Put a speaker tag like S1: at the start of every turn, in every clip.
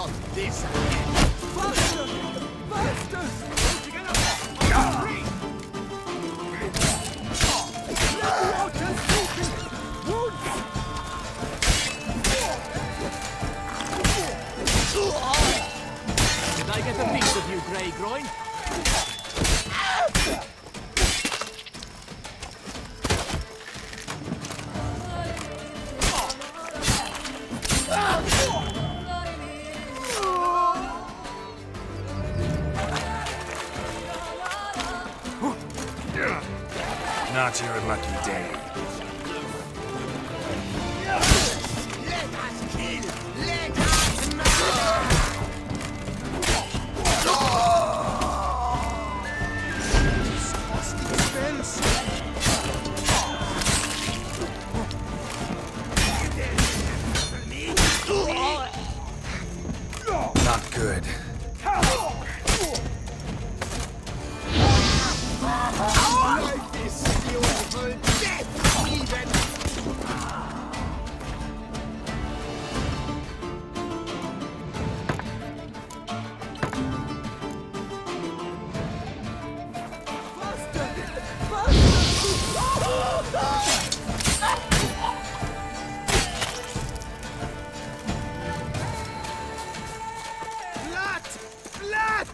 S1: Not this.
S2: Faster! Faster! Let me out and shoot it! Wounds!
S1: Did I get a piece of you, Grey Groin?
S3: Not your lucky day.
S1: Let us kill! Let us murder!
S2: Disgusting smells!
S3: Not good.
S1: Life is beautiful! Death even!
S2: Faster! Faster!
S1: Blood! Blood!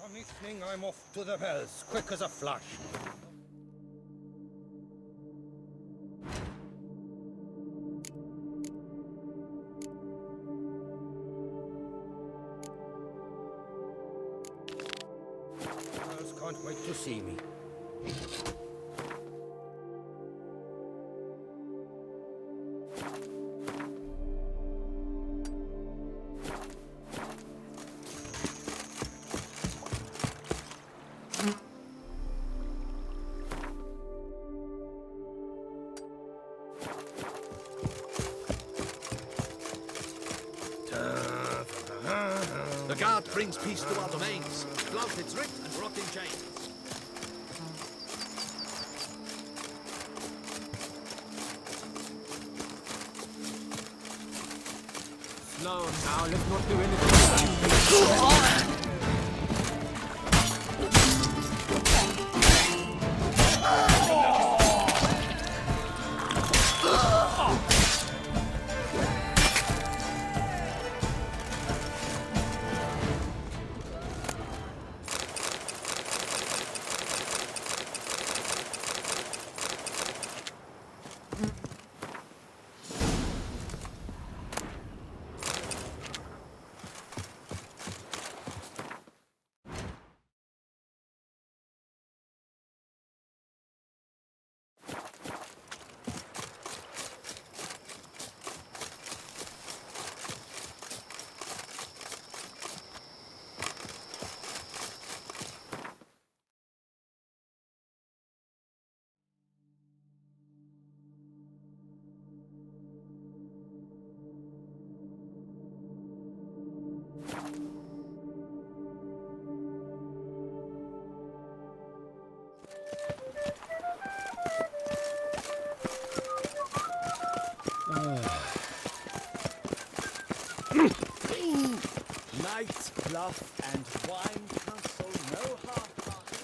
S2: Commissioning, I'm off to the bells, quick as a flash. Bells can't wait to see me.
S1: The guard brings peace to our domains. Flout its writ and rot in chains.
S2: Slow now, let's not do anything.
S1: Night, bluff, and wine counsel no half-hearted.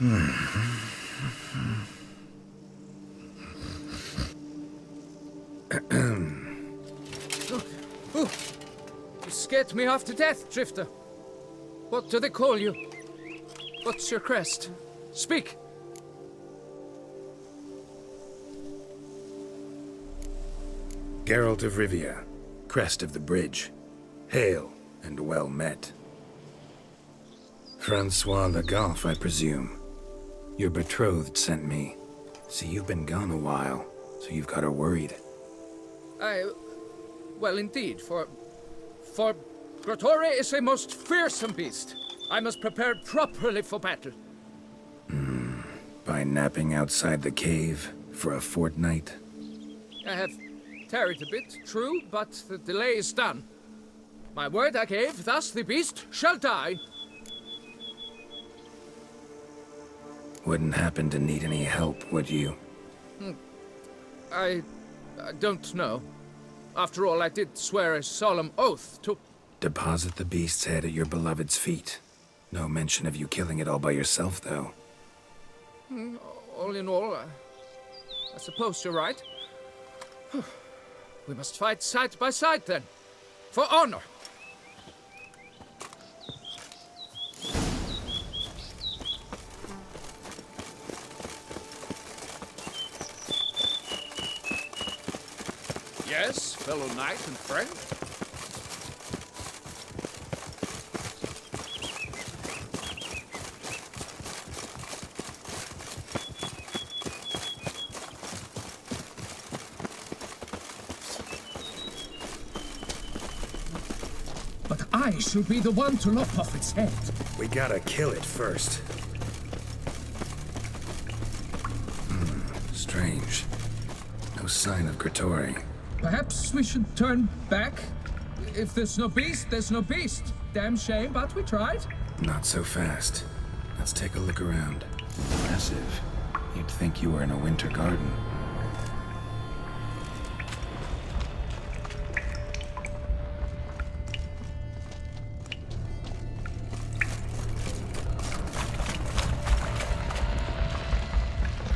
S2: You scared me half to death, Drifter. What do they call you? What's your crest? Speak!
S3: Geralt of Rivia, crest of the bridge. Hail and well met. Francois Le Goff, I presume. Your betrothed sent me. See, you've been gone a while, so you've got her worried.
S2: Well, indeed, for Grotore is a most fearsome beast. I must prepare properly for battle.
S3: By napping outside the cave for a fortnight?
S2: I have tarried a bit, true, but the delay is done. My word I gave, thus the beast shall die.
S3: Wouldn't happen to need any help, would you?
S2: I don't know. After all, I did swear a solemn oath to...
S3: Deposit the beast's head at your beloved's feet. No mention of you killing it all by yourself, though.
S2: All in all, I suppose you're right. We must fight side by side, then. For honor! Yes, fellow knight and friend. But I shall be the one to lop off its head.
S3: We gotta kill it first. Strange. No sign of Grotore.
S2: Perhaps we should turn back? If there's no beast, there's no beast. Damn shame, but we tried.
S3: Not so fast. Let's take a look around. Impressive. You'd think you were in a winter garden.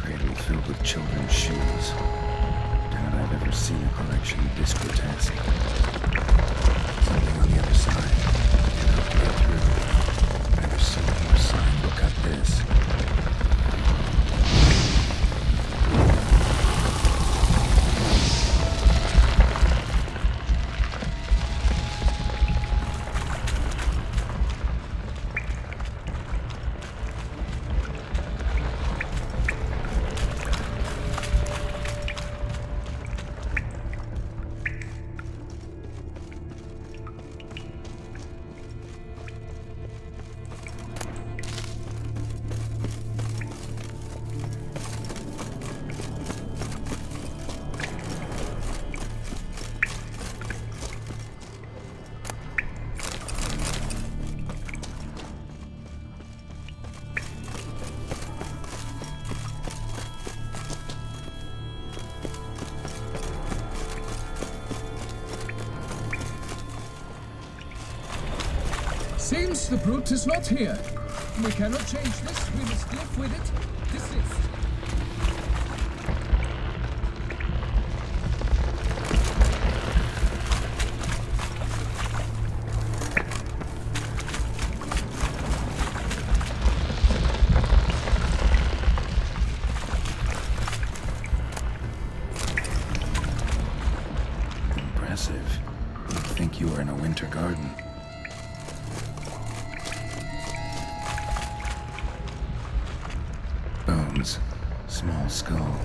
S3: Cradle filled with children's shoes. Doubt I've ever seen a collection this grotesque. Something on the other side. Cannot get through. Either sewer or sign will cut this.
S2: Seems the brute is not here. We cannot change this. We must live with it. Desist.
S3: Impressive. You'd think you were in a winter garden. Bones. Small skull.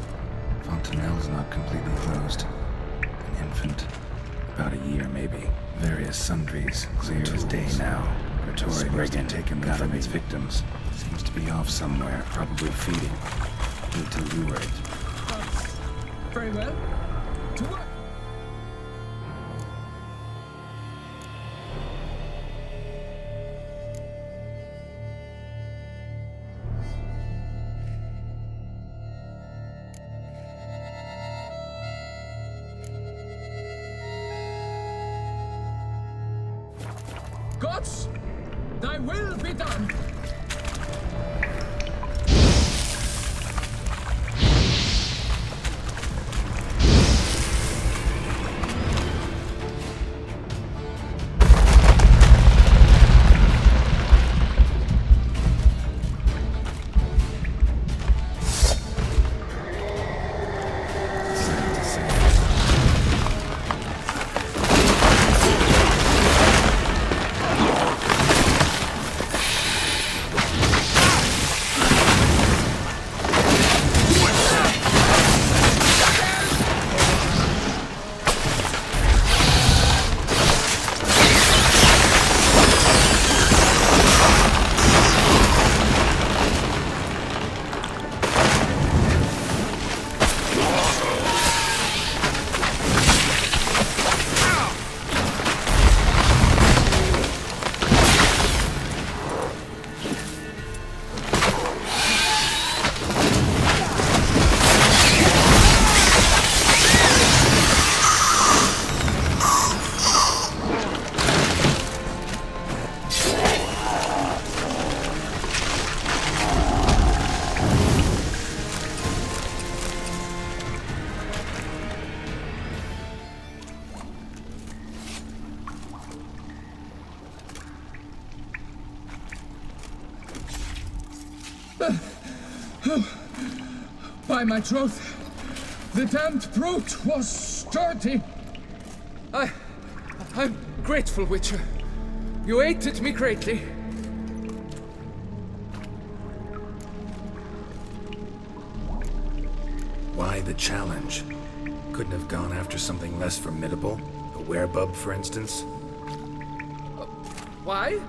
S3: Fontanelle's not completely closed. An infant. About a year, maybe. Various sundries. Clear as day now. Grotore brigand taken out of its victims. Seems to be off somewhere, probably feeding. Need to lure it.
S2: Very well. To work. Gods, thy will be done. By my troth, the damned brute was sturdy. I'm grateful, Witcher. You aided me greatly.
S3: Why the challenge? Couldn't have gone after something less formidable? A werebub, for instance?
S2: Why?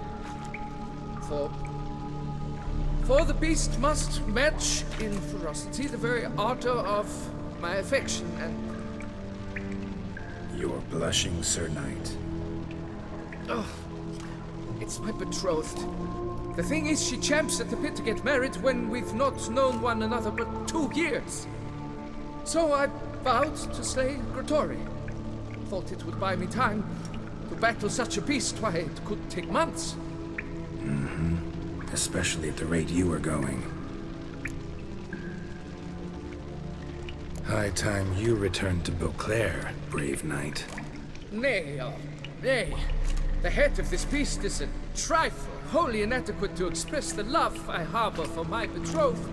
S2: For the beast must match in ferocity the very ardor of my affection, and...
S3: You're blushing, Sir Knight.
S2: Oh, it's my betrothed. The thing is, she champs at the pit to get married when we've not known one another but 2 years. So I vowed to slay Gratory. Thought it would buy me time to battle such a beast. Why, it could take months.
S3: Especially at the rate you were going. High time you returned to Beauclair, brave knight.
S2: Nay, nay. The head of this beast is a trifle, wholly inadequate to express the love I harbor for my betrothed.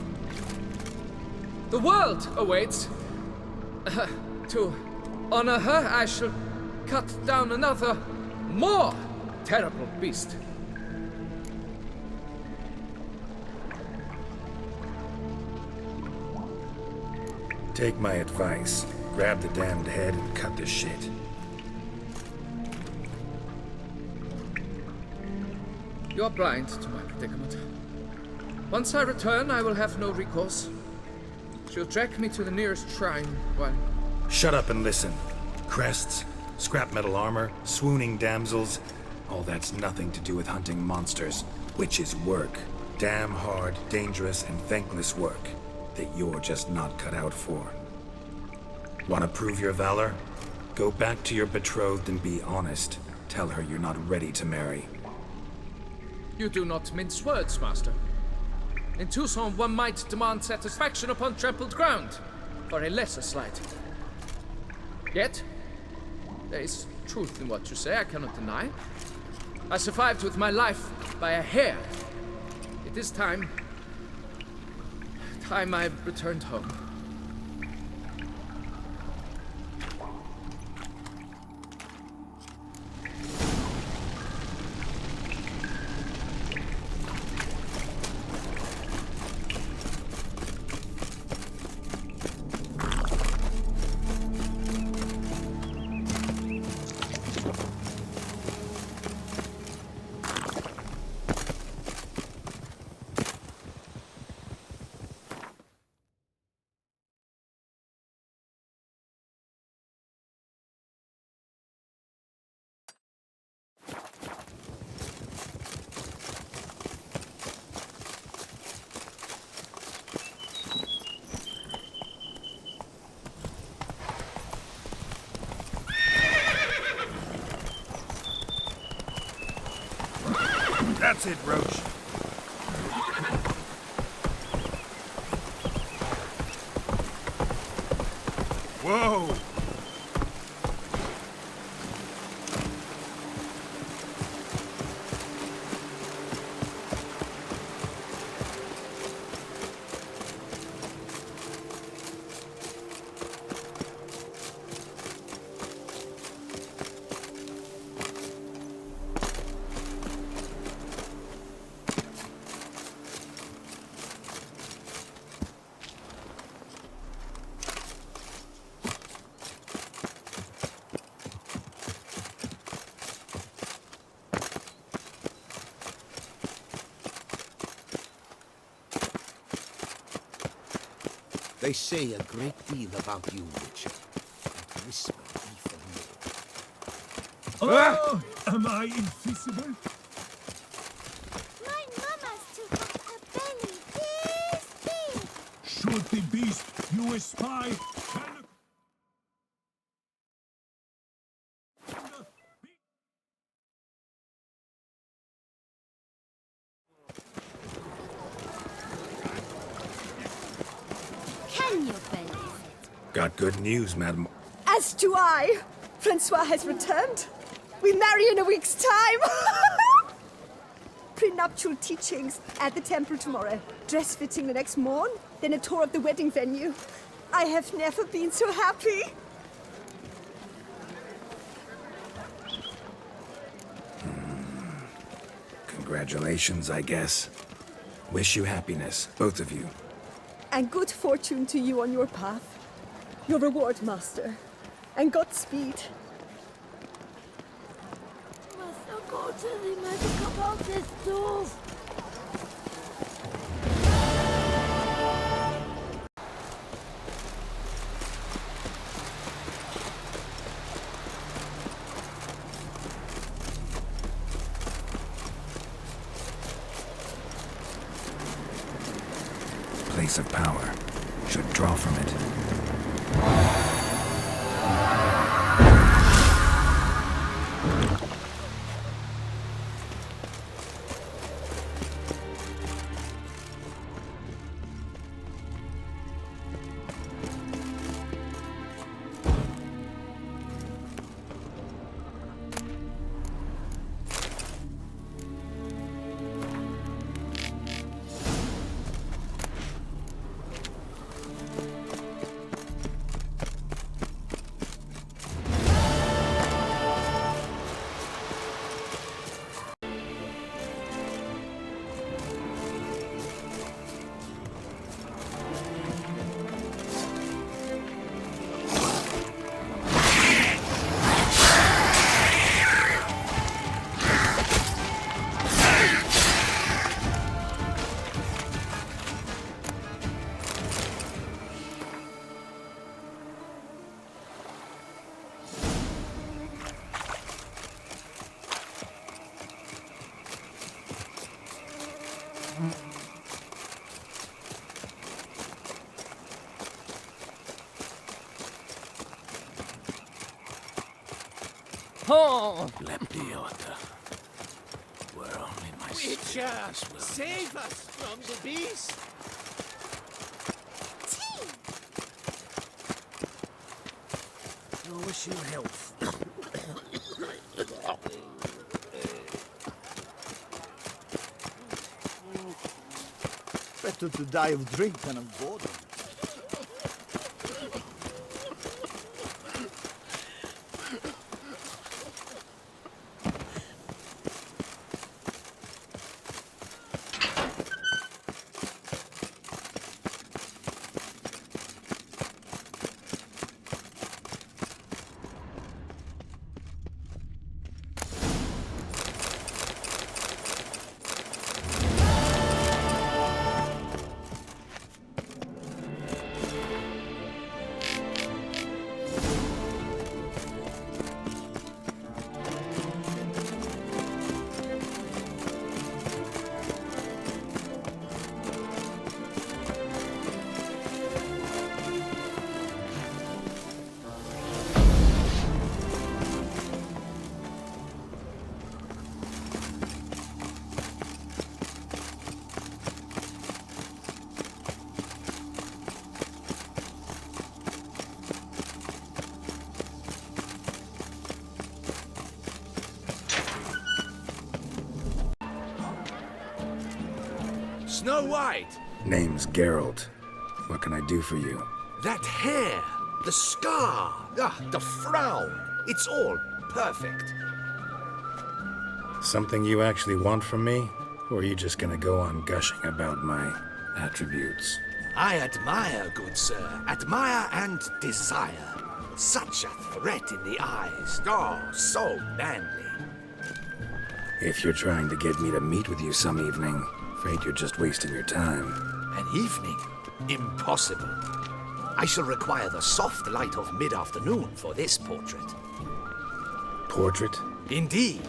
S2: The world awaits. To honor her, I shall cut down another, more terrible beast.
S3: Take my advice. Grab the damned head and cut the shit.
S2: You're blind to my predicament. Once I return, I will have no recourse. She'll track me to the nearest shrine while...
S3: Shut up and listen. Crests, scrap metal armor, swooning damsels. All that's nothing to do with hunting monsters, which is work. Damn hard, dangerous, and thankless work that you're just not cut out for. Want to prove your valor? Go back to your betrothed and be honest. Tell her you're not ready to marry.
S2: You do not mince words, Master. In Tucson, one might demand satisfaction upon trampled ground for a lesser slight. Yet, there is truth in what you say, I cannot deny. I survived with my life by a hair. It is time I returned home.
S3: That's it, Roach. Whoa!
S1: They say a great deal about you, Witcher. And whisper even more.
S4: Oh, am I invisible?
S5: My mama's took up a belly this big.
S4: Should the beast you espy
S5: Can you believe it?
S3: Got good news, madam.
S6: As do I. Francois has returned. We marry in a week's time. prenuptial teachings at the temple tomorrow. Dress fitting the next morn, then a tour of the wedding venue. I have never been so happy.
S3: Congratulations, I guess. Wish you happiness, both of you.
S6: And good fortune to you on your path. Your reward, Master. And Godspeed.
S5: Must not go to the magic about this door.
S3: Place of power. Should draw from it.
S2: Oh!
S3: Leptiota. Were only my
S1: Witcher, save us from the beast! I wish you health.
S7: Better to die of drink than of boredom.
S1: Snow White!
S3: Name's Geralt. What can I do for you?
S1: That hair! The scar! The frown! It's all perfect.
S3: Something you actually want from me? Or are you just gonna go on gushing about my attributes?
S1: I admire, good sir. Admire and desire. Such a threat in the eyes. Oh, so manly.
S3: If you're trying to get me to meet with you some evening, afraid you're just wasting your time.
S1: An evening? Impossible. I shall require the soft light of mid-afternoon for this portrait.
S3: Portrait?
S1: Indeed.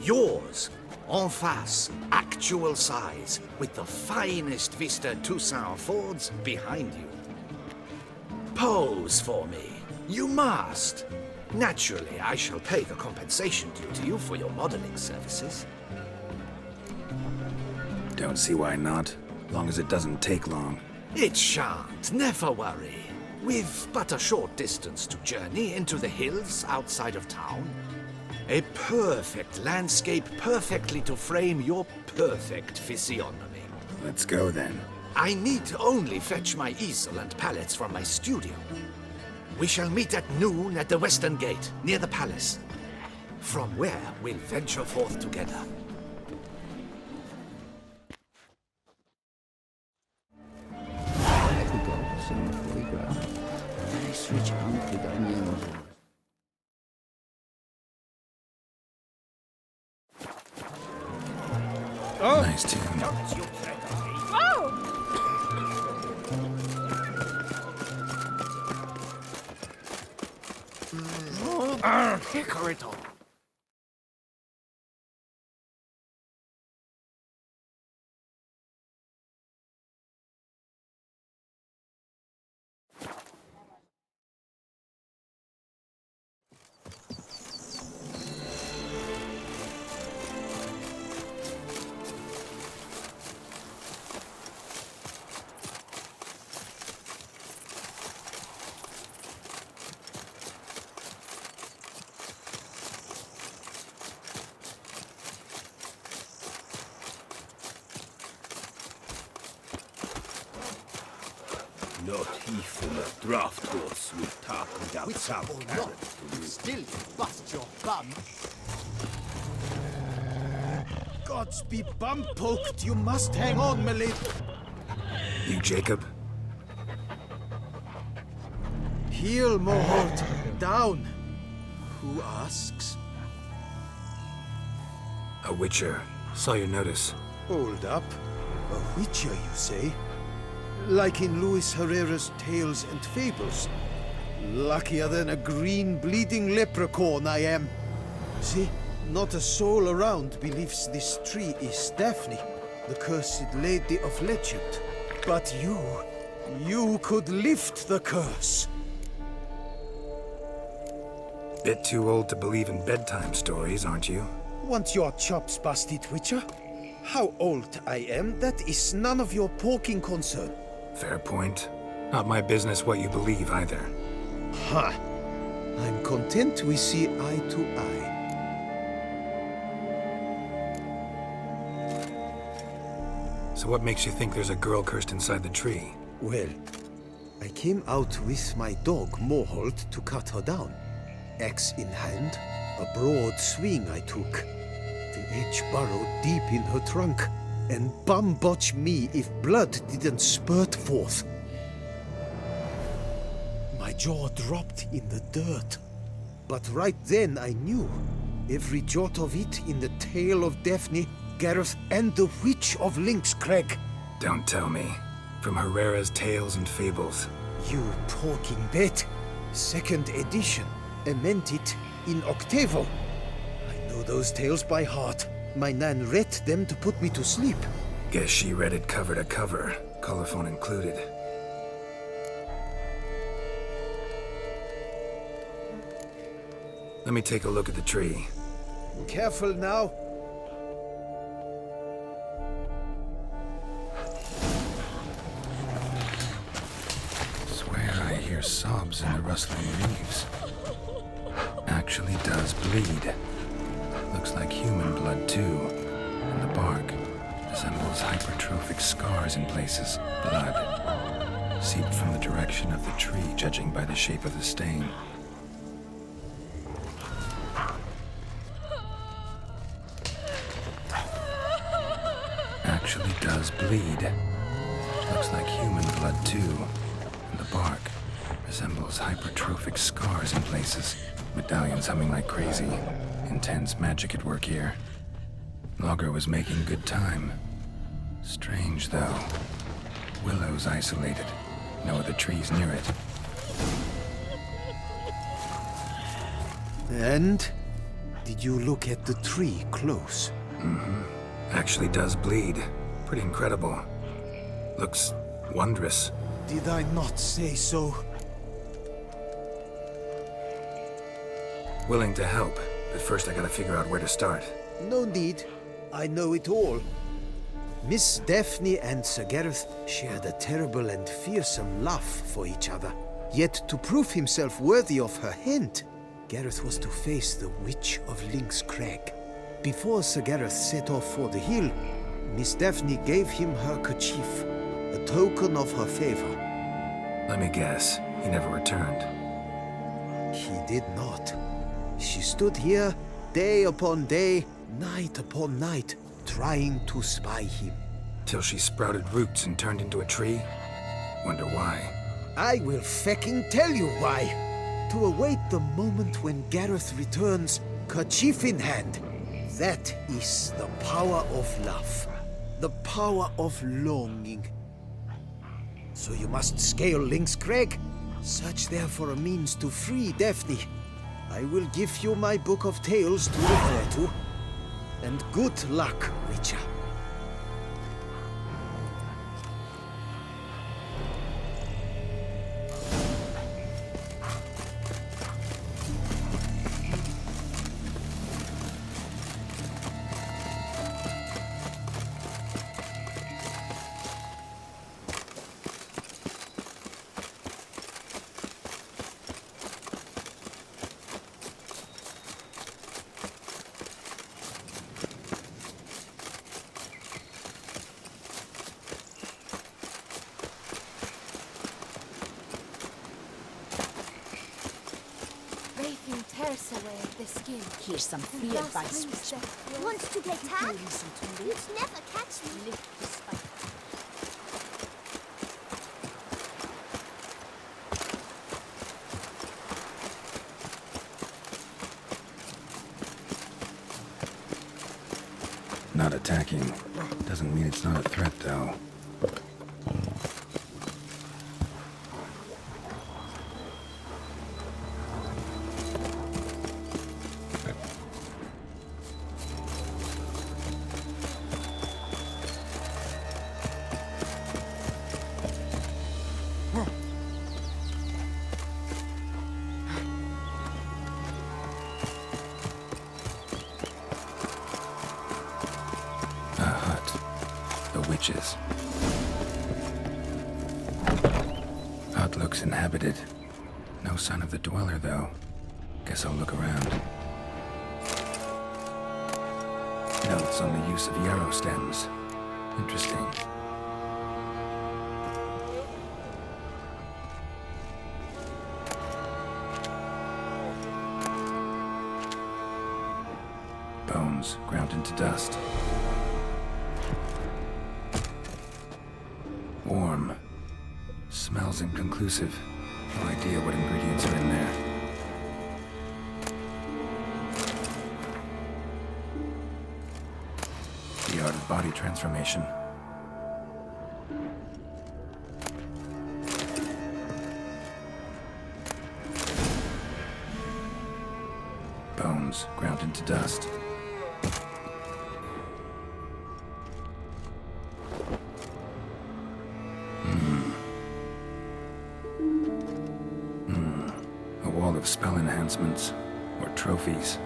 S1: Yours. En face. Actual size. With the finest vista Toussaint affords behind you. Pose for me. You must. Naturally, I shall pay the compensation due to you for your modeling services.
S3: Don't see why not. Long as it doesn't take long.
S1: It shan't, never worry. We've but a short distance to journey into the hills outside of town. A perfect landscape perfectly to frame your perfect physiognomy.
S3: Let's go then.
S1: I need only fetch my easel and palettes from my studio. We shall meet at noon at the western gate, near the palace. From where we'll venture forth together.
S3: Nice tune.
S1: Hickory-to.
S8: Not he full of draft horse will talk without some character.
S7: Still bust your bum. Gods be bum-poked. You must hang on, my lady.
S3: You, Jacob?
S7: Heel, Mohort. Down. Who asks?
S3: A witcher. Saw your notice.
S7: Hold up. A witcher, you say? Like in Luis Herrera's Tales and Fables. Luckier than a green bleeding leprechaun I am. See, not a soul around believes this tree is Daphne, the cursed lady of legend. But you could lift the curse.
S3: Bit too old to believe in bedtime stories, aren't you?
S7: Want your chops busted, Witcher? How old I am, that is none of your poking concern.
S3: Fair point. Not my business what you believe either.
S7: Ha! I'm content we see eye to eye.
S3: So what makes you think there's a girl cursed inside the tree?
S7: Well, I came out with my dog Moholt to cut her down. Axe in hand, a broad swing I took. The edge burrowed deep in her trunk, and bum-botch me if blood didn't spurt forth. My jaw dropped in the dirt. But right then I knew. Every jot of it in the tale of Daphne, Gareth, and the Witch of Lynx Crag.
S3: Don't tell me. From Herrera's Tales and Fables.
S7: You talking bet. Second edition. Amended in octavo. I know those tales by heart. My nan read them to put me to sleep.
S3: Guess she read it cover to cover, colophon included. Let me take a look at the tree.
S7: Careful now.
S3: Swear I hear sobs in the rustling leaves. Actually does bleed. Looks like human blood too. And the bark resembles hypertrophic scars in places. Blood seeped from the direction of the tree, judging by the shape of the stain. Actually does bleed. Looks like human blood too. And the bark resembles hypertrophic scars in places. Medallions humming like crazy. Intense magic at work here. Logger was making good time. Strange, though. Willow's isolated. No other trees near it.
S7: And? Did you look at the tree close?
S3: Mm-hmm. Actually does bleed. Pretty incredible. Looks wondrous.
S7: Did I not say so?
S3: Willing to help, but first I gotta figure out where to start.
S7: No need. I know it all. Miss Daphne and Sir Gareth shared a terrible and fearsome love for each other. Yet to prove himself worthy of her hand, Gareth was to face the Witch of Lynx Crag. Before Sir Gareth set off for the hill, Miss Daphne gave him her kerchief, a token of her favor.
S3: Let me guess, he never returned.
S7: He did not. She stood here, day upon day, night upon night, trying to spy him.
S3: Till she sprouted roots and turned into a tree? Wonder why.
S7: I will fecking tell you why. To await the moment when Gareth returns, kerchief in hand. That is the power of love. The power of longing. So you must scale Lynx Crag. Search there for a means to free Daphne. I will give you my book of tales to refer to. And good luck, Witcher.
S5: Racing tears away at the skin.
S9: Here's some free advice, Witcher.
S5: Want to play tag? You'd never catch me.
S9: Lift the spike.
S3: Not attacking. Doesn't mean it's not a threat, though. Witches. Hut looks inhabited. No sign of the dweller, though. Guess I'll look around. Notes on the use of yarrow stems. Interesting. Bones ground into dust. Warm. Smells inconclusive. No idea what ingredients are in there. The art of body transformation. Bones ground into dust. Of spell enhancements or trophies.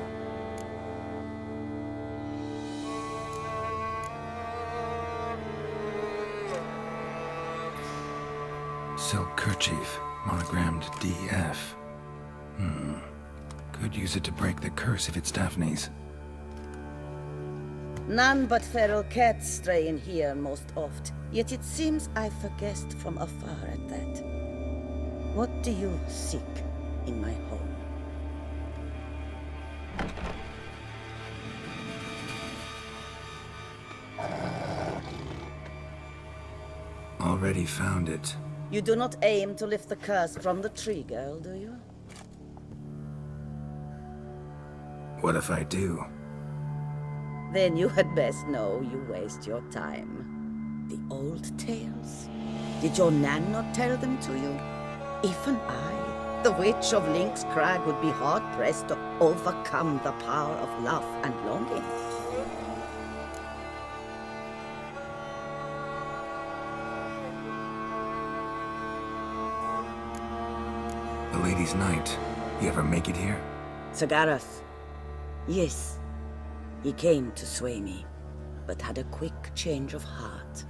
S3: Silk kerchief, monogrammed DF. Could use it to break the curse if it's Daphne's.
S10: None but feral cats stray in here most oft, yet it seems I've guessed from afar at that. What do you seek in my home?
S3: Already found it.
S10: You do not aim to lift the curse from the tree girl, do you?
S3: What if I do?
S10: Then you had best know you waste your time. The old tales? Did your Nan not tell them to you? Even I, the Witch of Lynx Crag, would be hard-pressed to overcome the power of love and longing.
S3: The Lady's Night. You ever make it here?
S10: Sir Gareth. Yes. He came to sway me, but had a quick change of heart.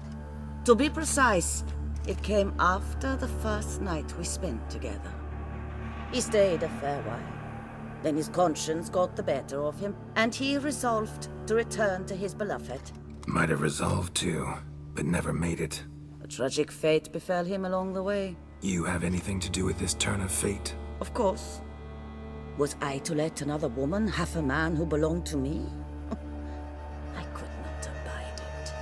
S10: To be precise, it came after the first night we spent together. He stayed a fair while, Then his conscience got the better of him, and he resolved to return to his beloved.
S3: Might have resolved to, but never made it.
S10: A tragic fate befell him along the way.
S3: You have anything to do with this turn of fate?
S10: Of course. Was I to let another woman have a man who belonged to me? I could not abide it.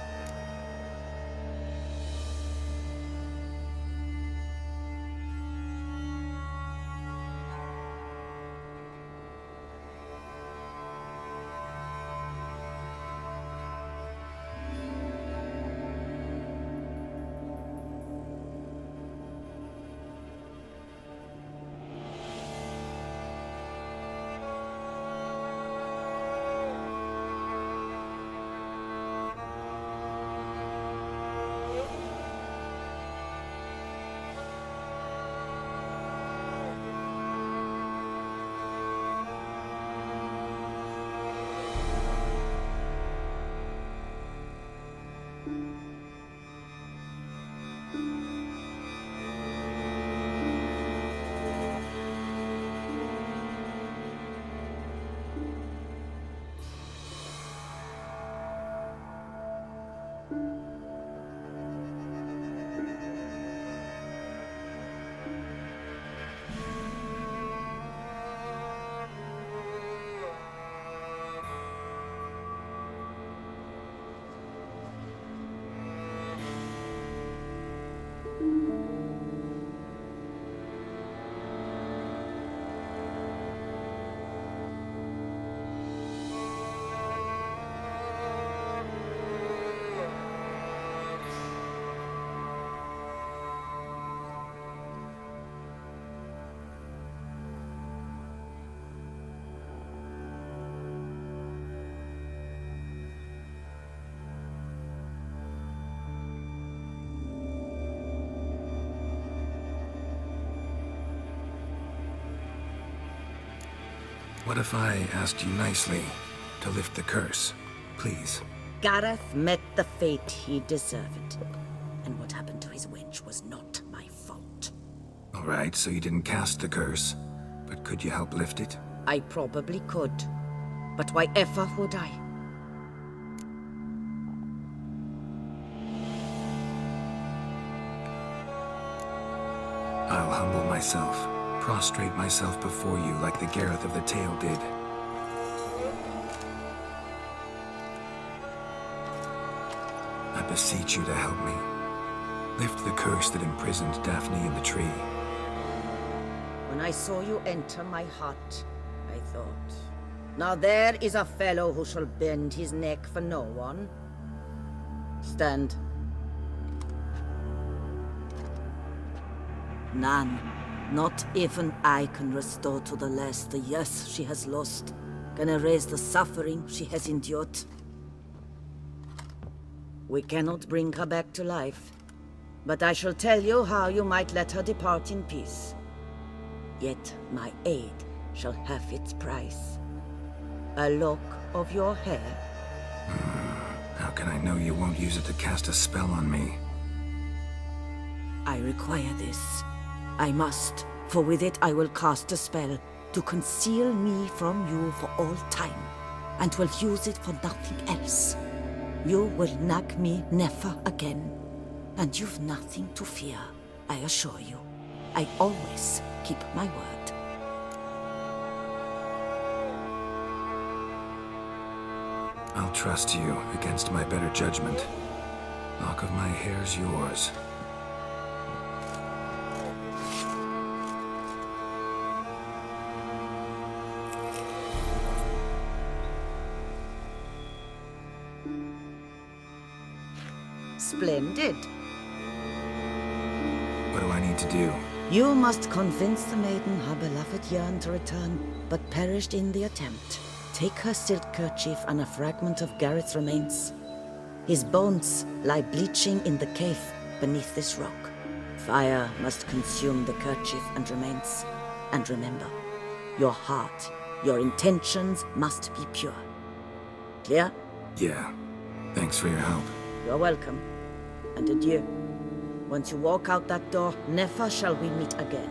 S3: What if I asked you nicely to lift the curse, please?
S10: Gareth met the fate he deserved. And what happened to his wench was not my fault.
S3: All right, so you didn't cast the curse, but could you help lift it?
S10: I probably could. But why ever would I?
S3: I'll humble myself, prostrate myself before you like the Gareth of the tale did. I beseech you to help me. Lift the curse that imprisoned Daphne in the tree.
S10: When I saw you enter my hut, I thought, now there is a fellow who shall bend his neck for no one. Stand. None. Not even I can restore to the lass the years she has lost, can erase the suffering she has endured. We cannot bring her back to life, but I shall tell you how you might let her depart in peace. Yet my aid shall have its price. A lock of your hair.
S3: How can I know you won't use it to cast a spell on me?
S10: I require this. I must, for with it I will cast a spell to conceal me from you for all time, and will use it for nothing else. You will nag me never again, and you've nothing to fear, I assure you. I always keep my word.
S3: I'll trust you against my better judgment. Lock of my hair's yours.
S10: Splendid.
S3: What do I need to do?
S10: You must convince the maiden her beloved yearned to return, but perished in the attempt. Take her silk kerchief and a fragment of Gareth's remains. His bones lie bleaching in the cave beneath this rock. Fire must consume the kerchief and remains. And remember, your heart, your intentions must be pure. Clear?
S3: Yeah. Thanks for your help.
S10: You're welcome. And adieu. Once you walk out that door, never shall we meet again.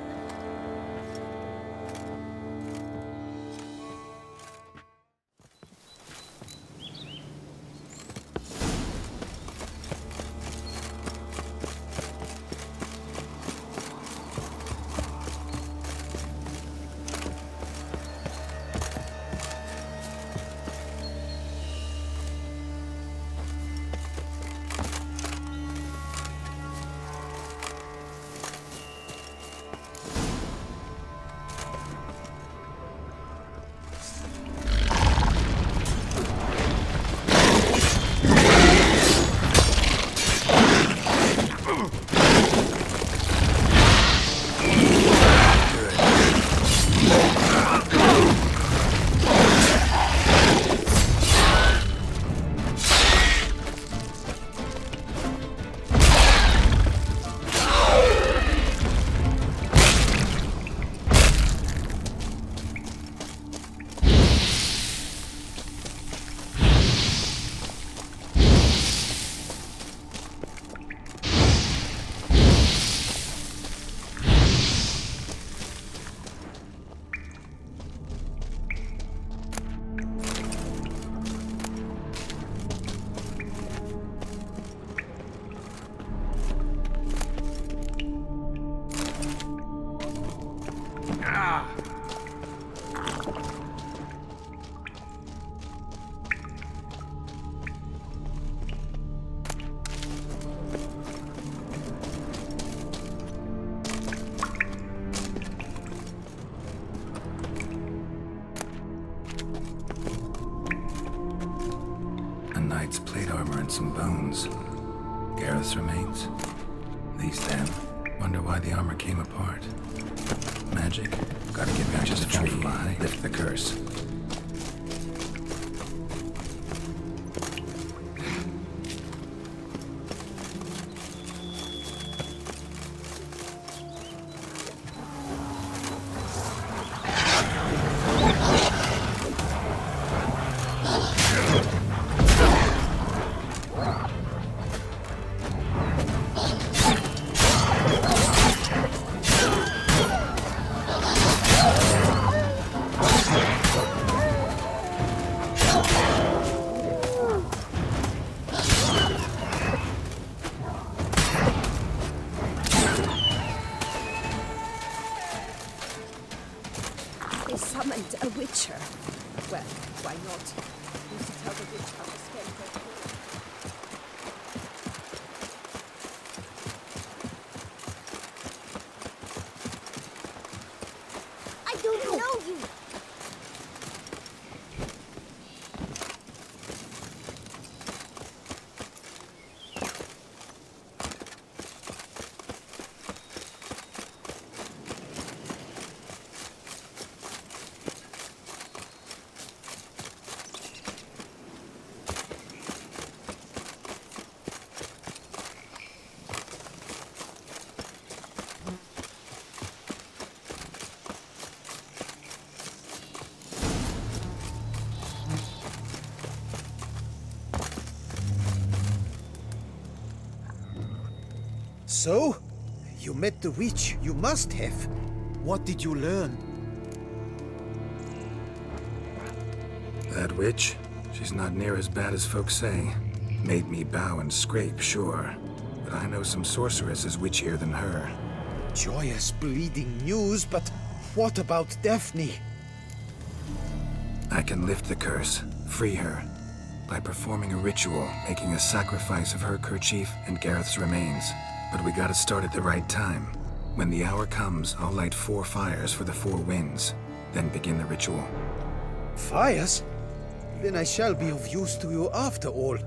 S3: hides, plate armor, and some bones. Gareth's remains? These then? Wonder why the armor came apart. Magic? Gotta get back to the tree, lift the curse.
S6: They summoned a witcher. Well, why not? Who's to tell the witch how to spend her time?
S5: I don't know you.
S7: So? You met the witch. You must have. What did you learn?
S3: That witch? She's not near as bad as folks say. Made me bow and scrape, sure. But I know some sorceresses witchier than her.
S7: Joyous bleeding news, but what about Daphne?
S3: I can lift the curse, free her, by performing a ritual, making a sacrifice of her kerchief and Gareth's remains. But we gotta start at the right time. When the hour comes, I'll light 4 fires for the 4 winds, then begin the ritual.
S7: Fires? Then I shall be of use to you after all.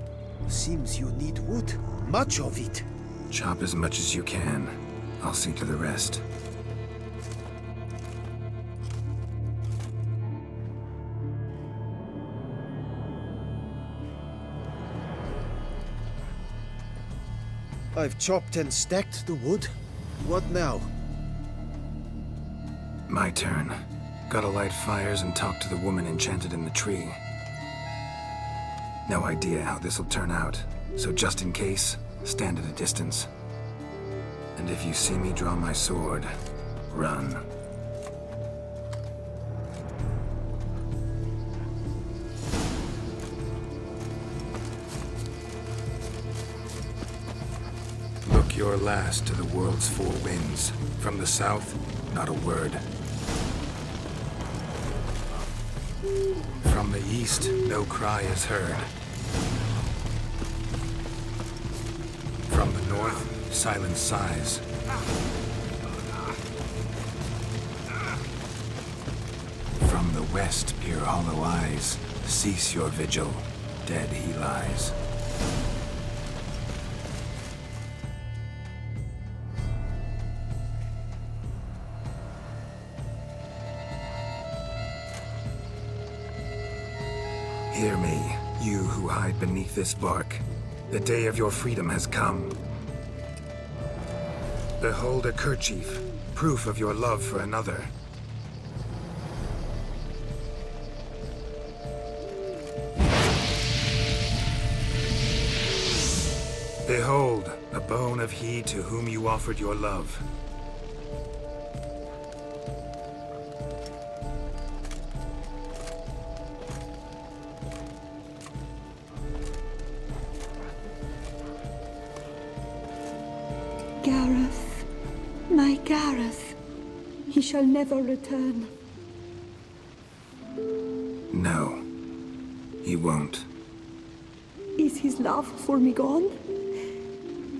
S7: Seems you need wood. Much of it.
S3: Chop as much as you can. I'll see to the rest.
S7: I've chopped and stacked the wood. What now?
S3: My turn. Gotta light fires and talk to the woman enchanted in the tree. No idea how this'll turn out, so just in case, stand at a distance. And if you see me draw my sword, run. Look your last to the world's 4 winds. From the south, not a word. From the east, no cry is heard. From the north, silent sighs. From the west, peer hollow eyes. Cease your vigil, dead he lies. Hear me, you who hide beneath this bark. The day of your freedom has come. Behold a kerchief, proof of your love for another. Behold, a bone of he to whom you offered your love.
S6: Gareth, my Gareth, he shall never return.
S3: No, he won't.
S6: Is his love for me gone?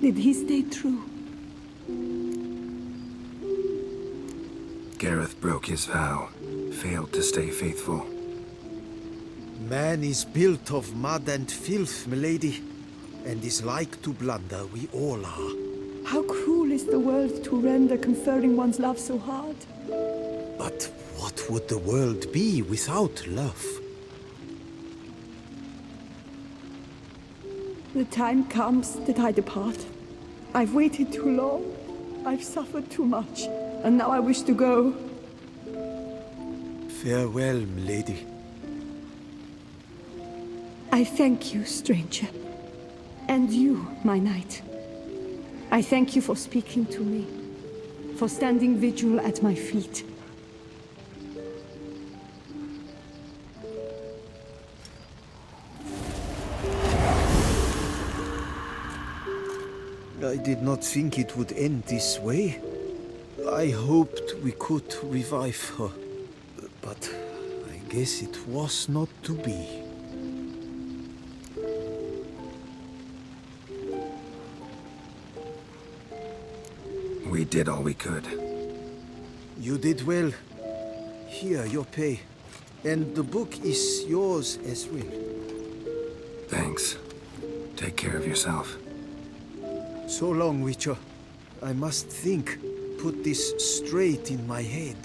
S6: Did he stay true?
S3: Gareth broke his vow, failed to stay faithful.
S7: Man is built of mud and filth, milady, and is like to blunder, we all are.
S6: How cruel is the world to render conferring one's love so hard.
S7: But what would the world be without love?
S6: The time comes that I depart. I've waited too long. I've suffered too much. And now I wish to go.
S7: Farewell, milady.
S6: I thank you, stranger. And you, my knight. I thank you for speaking to me. For standing vigil at my feet.
S7: I did not think it would end this way. I hoped we could revive her. But I guess it was not to be.
S3: We did all we could.
S7: You did well. Here, your pay. And the book is yours as well.
S3: Thanks. Take care of yourself.
S7: So long, Witcher. I must think. Put this straight in my head.